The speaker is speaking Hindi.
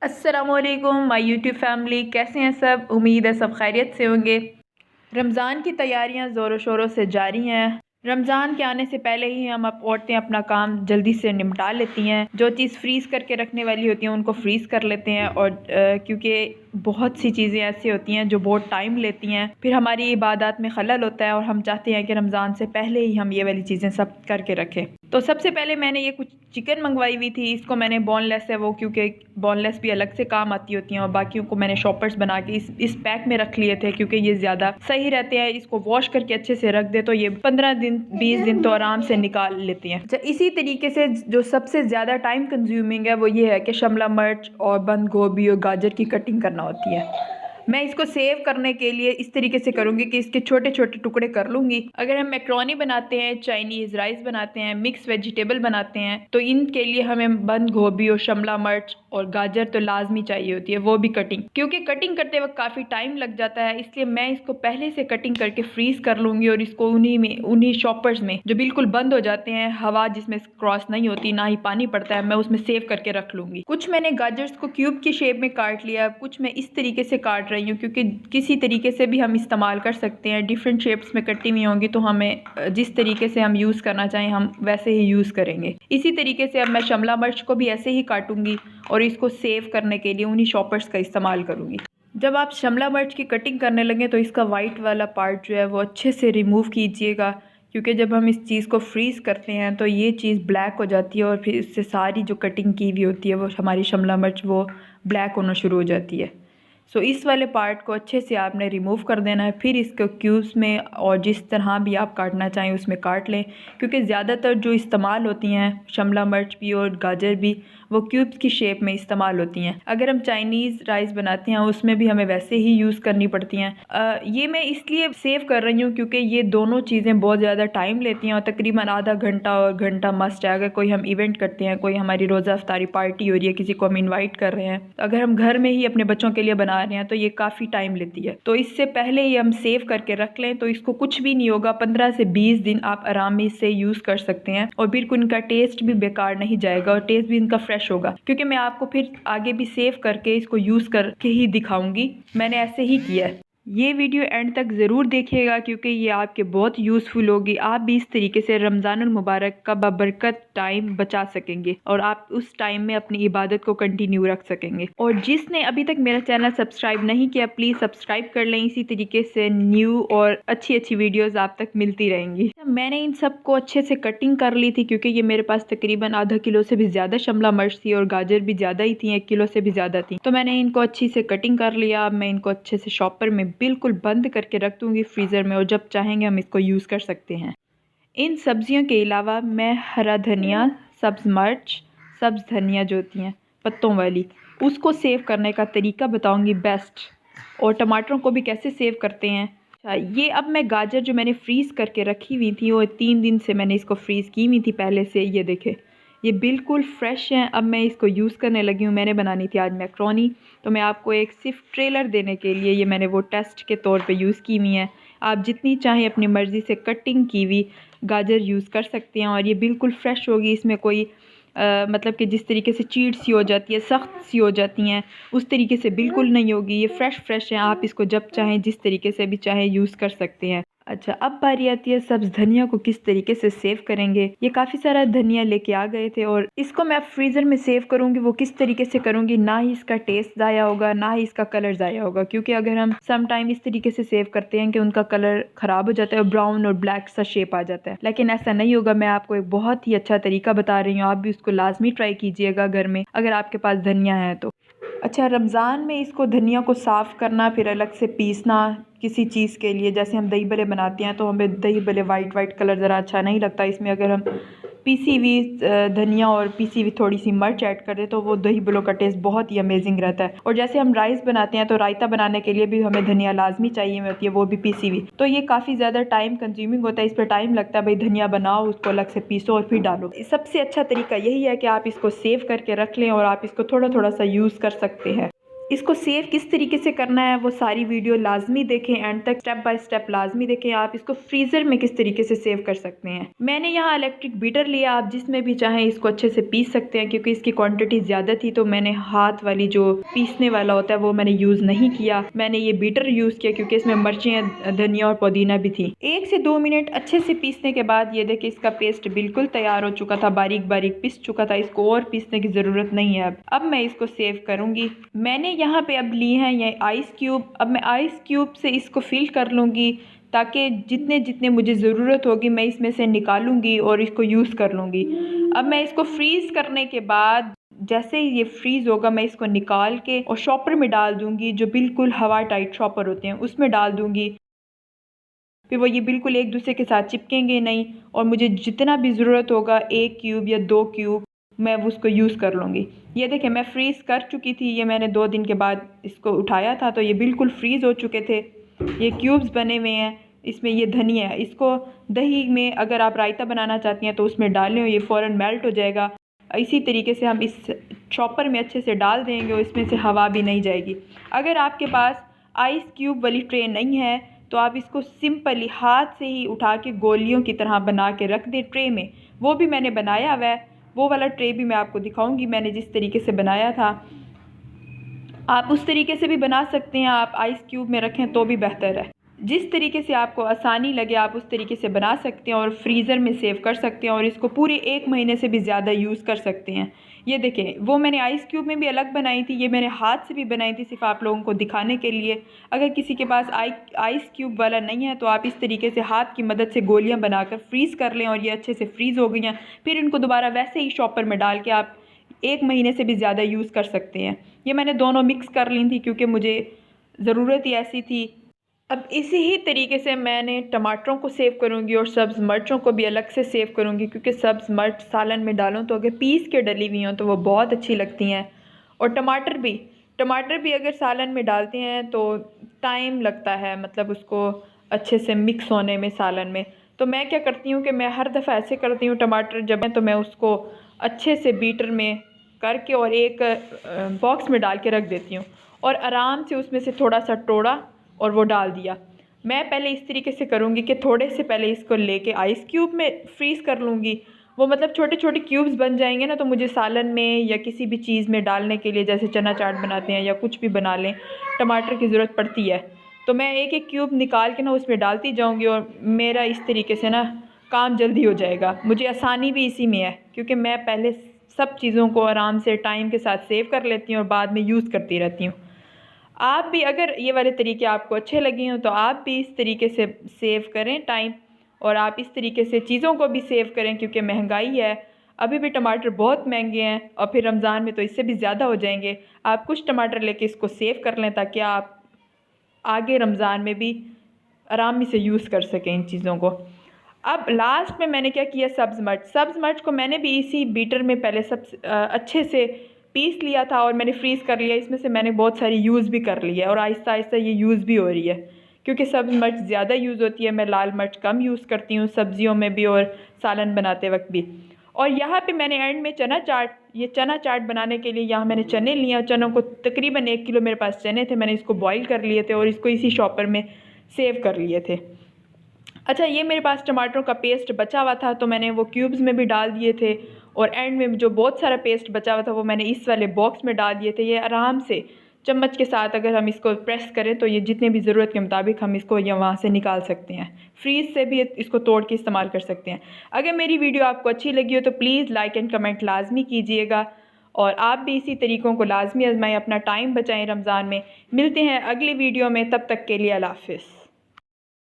अस्सलामुअलैकुम माय यूट्यूब फैमिली, कैसे हैं सब। उम्मीद है सब खैरियत से होंगे। रमज़ान की तैयारियां ज़ोरों शोरों से जारी हैं। रमज़ान के आने से पहले ही हम औरतें अपना काम जल्दी से निपटा लेती हैं। जो चीज़ फ्रीज़ करके रखने वाली होती हैं उनको फ्रीज़ कर लेते हैं और क्योंकि बहुत सी चीज़ें ऐसी होती हैं जो बहुत टाइम लेती हैं, फिर हमारी इबादत में खलल होता है और हम चाहते हैं कि रमज़ान से पहले ही हम ये वाली चीज़ें सब करके रखें। तो सबसे पहले मैंने ये कुछ चिकन मंगवाई हुई थी। इसको मैंने बोनलेस है वो, क्योंकि बोनलेस भी अलग से काम आती होती हैं, और बाकियों को मैंने शॉपर्स बना के इस पैक में रख लिए थे क्योंकि ये ज़्यादा सही रहते हैं। इसको वॉश करके अच्छे से रख दे तो ये 15 दिन 20 दिन तो आराम से निकाल लेती हैं। अच्छा, इसी तरीके से जो सबसे ज़्यादा टाइम कंज्यूमिंग है वो ये है कि शिमला मिर्च और बंद गोभी और गाजर की कटिंग करना होती है। मैं इसको सेव करने के लिए इस तरीके से करूँगी कि इसके छोटे छोटे टुकड़े कर लूँगी। अगर हम मैक्रोनी बनाते हैं, चाइनीज़ राइस बनाते हैं, मिक्स वेजिटेबल बनाते हैं, तो इनके लिए हमें बंद गोभी और शिमला मिर्च और गाजर तो लाजमी चाहिए होती है, वो भी कटिंग। क्योंकि कटिंग करते वक्त काफ़ी टाइम लग जाता है, इसलिए मैं इसको पहले से कटिंग करके फ्रीज़ कर लूँगी और इसको उन्हीं शॉपर्स में जो बिल्कुल बंद हो जाते हैं, हवा जिसमें क्रॉस नहीं होती, ना ही पानी पड़ता है, मैं उसमें सेव करके रख लूँगी। कुछ मैंने गाजर्स को क्यूब की शेप में काट लिया, कुछ मैं इस तरीके से काट रही हूँ क्योंकि किसी तरीके से भी हम इस्तेमाल कर सकते हैं। डिफरेंट शेप्स में कटी हुई होंगी तो हमें जिस तरीके से हम यूज़ करना चाहें हम वैसे ही यूज़ करेंगे। इसी तरीके से अब मैं शिमला मिर्च को भी ऐसे ही काटूंगी और इसको सेव करने के लिए उन्हीं शॉपर्स का इस्तेमाल करूंगी। जब आप शिमला मिर्च की कटिंग करने लगे तो इसका वाइट वाला पार्ट जो है वो अच्छे से रिमूव कीजिएगा, क्योंकि जब हम इस चीज़ को फ्रीज़ करते हैं तो ये चीज़ ब्लैक हो जाती है और फिर इससे सारी जो कटिंग की हुई होती है वो हमारी शिमला मिर्च वो ब्लैक होना शुरू हो जाती है। सो इस वाले पार्ट को अच्छे से आपने रिमूव कर देना है। फिर इसको क्यूब्स में और जिस तरह भी आप काटना चाहें उसमें काट लें, क्योंकि ज़्यादातर जो इस्तेमाल होती हैं शिमला मिर्च भी और गाजर भी वो क्यूब्स की शेप में इस्तेमाल होती हैं। अगर हम चाइनीज़ राइस बनाते हैं उसमें भी हमें वैसे ही यूज़ करनी पड़ती हैं। ये मैं इसलिए सेव कर रही हूँ क्योंकि ये दोनों चीज़ें बहुत ज़्यादा टाइम लेती हैं और तकरीबन आधा घंटा और घंटा मस्ट है। अगर कोई हम इवेंट करते हैं, कोई हमारी रोज़ा इफ्तारी पार्टी हो रही है, किसी को हम इन्वाइट कर रहे हैं, तो अगर हम घर में ही अपने बच्चों के लिए बना रहे हैं तो ये काफ़ी टाइम लेती है। तो इससे पहले ही हम सेव करके रख लें तो इसको कुछ भी नहीं होगा, 15 से 20 दिन आप आराम से यूज़ कर सकते हैं और बिल्कुल इनका टेस्ट भी बेकार नहीं जाएगा और टेस्ट भी इनका फ्रेश होगा। क्योंकि मैं आपको फिर आगे भी सेव करके इसको यूज़ करके ही दिखाऊंगी, मैंने ऐसे ही किया है। ये वीडियो एंड तक ज़रूर देखिएगा क्योंकि ये आपके बहुत यूज़फुल होगी। आप भी इस तरीके से रमज़ानुल मुबारक का बबरकत टाइम बचा सकेंगे और आप उस टाइम में अपनी इबादत को कंटिन्यू रख सकेंगे। और जिसने अभी तक मेरा चैनल सब्सक्राइब नहीं किया प्लीज़ सब्सक्राइब कर लें, इसी तरीके से न्यू और अच्छी अच्छी वीडियोज़ आप तक मिलती रहेंगी। मैंने इन सब को अच्छे से कटिंग कर ली थी क्योंकि ये मेरे पास तकरीबन आधा किलो से भी ज़्यादा शिमला मिर्च थी और गाजर भी ज़्यादा ही थी, 1 किलो से भी ज़्यादा थी। तो मैंने इनको अच्छी से कटिंग कर लिया। अब मैं इनको अच्छे से शॉपर में बिल्कुल बंद करके रख दूँगी फ्रीज़र में और जब चाहेंगे हम इसको यूज़ कर सकते हैं। इन सब्जियों के अलावा मैं हरा धनिया, सब्ज़ मिर्च, सब्ज़ धनिया जो होती हैं पत्तों वाली, उसको सेव करने का तरीका बताऊँगी बेस्ट, और टमाटरों को भी कैसे सेव करते हैं। अच्छा, ये अब मैं गाजर जो मैंने फ्रीज़ करके रखी हुई थी वो 3 दिन से मैंने इसको फ्रीज़ की हुई थी पहले से, ये देखें ये बिल्कुल फ्रेश हैं। अब मैं इसको यूज़ करने लगी हूँ। मैंने बनानी थी आज मैक्रोनी, तो मैं आपको एक सिर्फ ट्रेलर देने के लिए ये मैंने वो टेस्ट के तौर पे यूज़ की हुई है। आप जितनी चाहें अपनी मर्ज़ी से कटिंग की हुई गाजर यूज़ कर सकते हैं और ये बिल्कुल फ्रेश होगी। इसमें कोई मतलब कि जिस तरीके से चीड़ सी हो जाती है, सख्त सी हो जाती हैं, उस तरीके से बिल्कुल नहीं होगी। ये फ्रेश है, आप इसको जब चाहें जिस तरीके से भी चाहें यूज़ कर सकते हैं। अच्छा, अब बारी आती है सब्ज़ धनिया को किस तरीके से सेव करेंगे। ये काफ़ी सारा धनिया लेके आ गए थे और इसको मैं फ्रीज़र में सेव करूँगी। वो किस तरीके से करूँगी, ना ही इसका टेस्ट ज़ाया होगा ना ही इसका कलर ज़ाया होगा, क्योंकि अगर हम सम टाइम इस तरीके से सेव करते हैं कि उनका कलर ख़राब हो जाता है और ब्राउन और ब्लैक सा शेप आ जाता है, लेकिन ऐसा नहीं होगा। मैं आपको एक बहुत ही अच्छा तरीका बता रही हूँ, आप भी उसको लाजमी ट्राई कीजिएगा घर में अगर आपके पास धनिया है तो। अच्छा, रमज़ान में इसको धनिया को साफ़ करना, फिर अलग से पीसना किसी चीज़ के लिए, जैसे हम दही भल्ले बनाते हैं तो हमें दही भल्ले वाइट कलर ज़रा अच्छा नहीं लगता, इसमें अगर हम पीसी हुई धनिया और पीसी हुई थोड़ी सी मिर्च ऐड कर दें तो वो दही भल्लों का टेस्ट बहुत ही अमेजिंग रहता है। और जैसे हम राइस बनाते हैं तो रायता बनाने के लिए भी हमें धनिया लाजमी चाहिए होती है, वो भी पीसी हुई, तो ये काफ़ी ज़्यादा टाइम कंज्यूमिंग होता है। इस पर टाइम लगता है, भाई धनिया बनाओ, उसको अलग से पीसो और फिर डालो। सबसे अच्छा तरीका यही है कि आप इसको सेव करके रख लें और आप इसको थोड़ा थोड़ा सा यूज़ कर सकते हैं। इसको सेव किस तरीके से करना है वो सारी वीडियो लाजमी देखें, एंड तक स्टेप बाय स्टेप लाजमी देखें। आप इसको फ्रीज़र में किस तरीके से सेव कर सकते हैं। मैंने यहाँ इलेक्ट्रिक बीटर लिया, आप जिसमें भी चाहें इसको अच्छे से पीस सकते हैं। क्योंकि इसकी क्वांटिटी ज़्यादा थी तो मैंने हाथ वाली जो पीसने वाला होता है वो मैंने यूज़ नहीं किया, मैंने ये बीटर यूज़ किया क्योंकि इसमें मिर्चें, धनिया और पुदीना भी थी। 1 से 2 मिनट अच्छे से पीसने के बाद ये देखिए इसका पेस्ट बिल्कुल तैयार हो चुका था, बारीक बारीक पीस चुका था। इसको और पीसने की ज़रूरत नहीं है। अब मैं इसको सेव करूँगी। मैंने यहाँ पे अब ली हैं ये आइस क्यूब। अब मैं आइस क्यूब से इसको फिल कर लूँगी ताकि जितने जितने मुझे ज़रूरत होगी मैं इसमें से निकालूंगी और इसको यूज़ कर लूँगी। अब मैं इसको फ्रीज़ करने के बाद जैसे ही ये फ्रीज़ होगा मैं इसको निकाल के और शॉपर में डाल दूँगी, जो बिल्कुल हवा टाइट शॉपर होते हैं उसमें डाल दूँगी। फिर वो ये बिल्कुल एक दूसरे के साथ चिपकेंगे नहीं और मुझे जितना भी ज़रूरत होगा 1 क्यूब या 2 क्यूब मैं उसको यूज़ कर लूँगी। ये देखें मैं फ्रीज़ कर चुकी थी, ये मैंने 2 दिन के बाद इसको उठाया था तो ये बिल्कुल फ्रीज़ हो चुके थे। ये क्यूब्स बने हुए हैं। इसमें ये धनिया है, इसको दही में अगर आप रायता बनाना चाहती हैं तो उसमें डालें, ये फ़ौरन मेल्ट हो जाएगा। इसी तरीके से हम इस चॉपर में अच्छे से डाल देंगे और इसमें से हवा भी नहीं जाएगी। अगर आपके पास आइस क्यूब वाली ट्रे नहीं है तो आप इसको सिंपली हाथ से ही उठा के गोलियों की तरह बना के रख दें ट्रे में। वो भी मैंने बनाया हुआ है, वो वाला ट्रे भी मैं आपको दिखाऊंगी मैंने जिस तरीके से बनाया था। आप उस तरीके से भी बना सकते हैं, आप आइस क्यूब में रखें तो भी बेहतर है। जिस तरीके से आपको आसानी लगे आप उस तरीके से बना सकते हैं और फ्रीज़र में सेव कर सकते हैं और इसको पूरे 1 महीने से भी ज़्यादा यूज़ कर सकते हैं। ये देखें वो मैंने आइस क्यूब में भी अलग बनाई थी, ये मैंने हाथ से भी बनाई थी सिर्फ आप लोगों को दिखाने के लिए। अगर किसी के पास आइस क्यूब वाला नहीं है तो आप इस तरीके से हाथ की मदद से गोलियाँ बनाकर फ्रीज़ कर लें और ये अच्छे से फ्रीज़ हो गई हैं। फिर इनको दोबारा वैसे ही शॉपर में डाल के आप 1 महीने से भी ज़्यादा यूज़ कर सकते हैं। ये मैंने दोनों मिक्स कर ली थी क्योंकि मुझे ज़रूरत ही ऐसी थी। अब इसी ही तरीके से मैंने टमाटरों को सेव करूँगी और सब्ज़ मिर्चों को भी अलग से सेव करूँगी क्योंकि सब्ज़ मिर्च सालन में डालूँ तो अगर पीस के डली हुई हों तो वो बहुत अच्छी लगती हैं। और टमाटर भी अगर सालन में डालते हैं तो टाइम लगता है, मतलब उसको अच्छे से मिक्स होने में सालन में। तो मैं क्या करती हूँ कि मैं हर दफ़ा ऐसे करती हूँ, टमाटर जब है तो मैं उसको अच्छे से बीटर में करके और एक बॉक्स में डाल के रख देती हूँ और आराम से उसमें से थोड़ा सा तोड़ा और वो डाल दिया। मैं पहले इस तरीके से करूँगी कि थोड़े से पहले इसको लेके आइस क्यूब में फ्रीज़ कर लूँगी। वो मतलब छोटे छोटे क्यूब्स बन जाएंगे ना तो मुझे सालन में या किसी भी चीज़ में डालने के लिए, जैसे चना चाट बनाते हैं या कुछ भी बना लें, टमाटर की ज़रूरत पड़ती है। तो मैं एक एक क्यूब निकाल के ना उसमें डालती जाऊँगी और मेरा इस तरीके से ना काम जल्दी हो जाएगा। मुझे आसानी भी इसी में है क्योंकि मैं पहले सब चीज़ों को आराम से टाइम के साथ सेव कर लेती हूँ और बाद में यूज़ करती रहती हूँ। आप भी अगर ये वाले तरीके आपको अच्छे लगे हों तो आप भी इस तरीके से सेव करें टाइम, और आप इस तरीके से चीज़ों को भी सेव करें क्योंकि महंगाई है। अभी भी टमाटर बहुत महंगे हैं और फिर रमज़ान में तो इससे भी ज़्यादा हो जाएंगे। आप कुछ टमाटर लेके इसको सेव कर लें ताकि आप आगे रमज़ान में भी आरामी से यूज़ कर सकें इन चीज़ों को। अब लास्ट में मैंने क्या किया, सब्ज़ मिर्च को मैंने भी इसी बीटर में पहले सब अच्छे से पीस लिया था और मैंने फ्रीज़ कर लिया। इसमें से मैंने बहुत सारी यूज़ भी कर ली है और आहिस्ता आहिस्ता ये यूज़ भी हो रही है क्योंकि सब्ज़ मिर्च ज़्यादा यूज़ होती है। मैं लाल मिर्च कम यूज़ करती हूँ सब्ज़ियों में भी और सालन बनाते वक्त भी। और यहाँ पे मैंने एंड में चना चाट बनाने के लिए यहाँ मैंने चने लिए और चनों को तकरीबन 1 किलो मेरे पास चने थे, मैंने इसको बॉईल कर लिए थे और इसको इसी शॉपर में सेव कर लिए थे। अच्छा, ये मेरे पास टमाटरों का पेस्ट बचा हुआ था तो मैंने वो क्यूब्स में भी डाल दिए थे और एंड में जो बहुत सारा पेस्ट बचा हुआ था वो मैंने इस वाले बॉक्स में डाल दिए थे। ये आराम से चम्मच के साथ अगर हम इसको प्रेस करें तो ये जितने भी ज़रूरत के मुताबिक हम इसको या वहाँ से निकाल सकते हैं। फ्रीज से भी इसको तोड़ के इस्तेमाल कर सकते हैं। अगर मेरी वीडियो आपको अच्छी लगी हो तो प्लीज़ लाइक एंड कमेंट लाजमी कीजिएगा और आप भी इसी तरीक़ों को लाजमी आजमाएं, अपना टाइम बचाएं रमज़ान में। मिलते हैं अगली वीडियो में, तब तक के लिए अल्लाह हाफ़िज़।